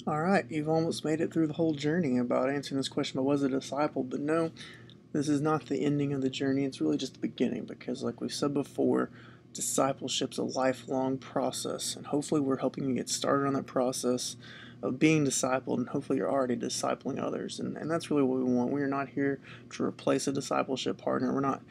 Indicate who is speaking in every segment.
Speaker 1: All right, you've almost made it through the whole journey about answering this question about was it a disciple, but no, this is not the ending of the journey. It's really just the beginning because, like we've said before, discipleship's a lifelong process, and hopefully, we're helping you get started on that process of being discipled, and hopefully, you're already discipling others, and that's really what we want. We are not here to replace a discipleship partner. We're not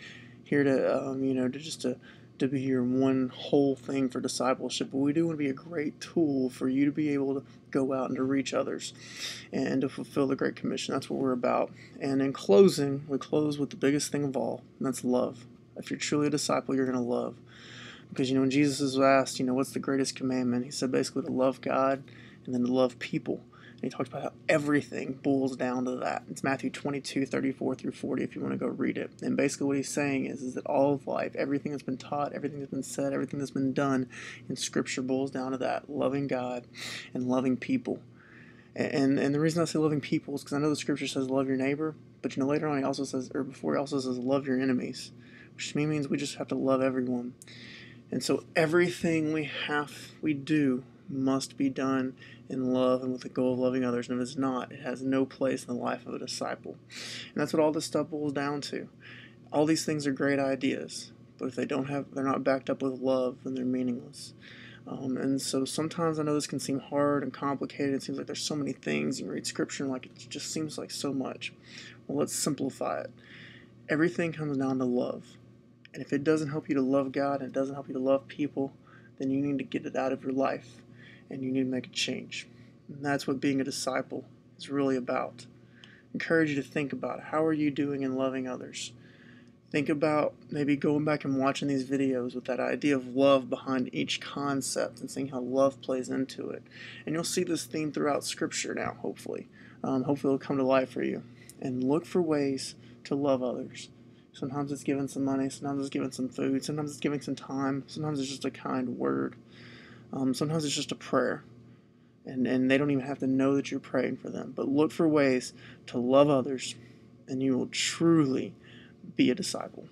Speaker 1: here to, to be your one whole thing for discipleship, but we do want to be a great tool for you to be able to go out and to reach others and to fulfill the Great Commission. That's what we're about. And in closing, we close with the biggest thing of all, and that's love. If you're truly a disciple, you're going to love. Because, when Jesus was asked, what's the greatest commandment? He said basically to love God and then to love people. And he talked about how everything boils down to that. It's Matthew 22:34 through 40 if you want to go read it. And basically what he's saying is that all of life, everything that's been taught, everything that's been said, everything that's been done in Scripture boils down to that, loving God and loving people. And the reason I say loving people is because I know the Scripture says love your neighbor, but later on he also says, or before he also says love your enemies, which means we just have to love everyone. And so everything we do must be done in love and with the goal of loving others. And if it's not, it has no place in the life of a disciple. And that's what all this stuff boils down to. All these things are great ideas, but if they're not backed up with love, then they're meaningless. And so sometimes I know this can seem hard and complicated. It seems like there's so many things. You read Scripture and it just seems like so much. Well, let's simplify it. Everything comes down to love. And if it doesn't help you to love God and it doesn't help you to love people, then you need to get it out of your life and you need to make a change. And that's what being a disciple is really about. I encourage you to think about how are you doing in loving others. Think about maybe going back and watching these videos with that idea of love behind each concept and seeing how love plays into it. And you'll see this theme throughout Scripture now, hopefully. Hopefully it'll come to life for you. And look for ways to love others. Sometimes it's giving some money, sometimes it's giving some food, sometimes it's giving some time, sometimes it's just a kind word, sometimes it's just a prayer. And they don't even have to know that you're praying for them. But look for ways to love others, and you will truly be a disciple.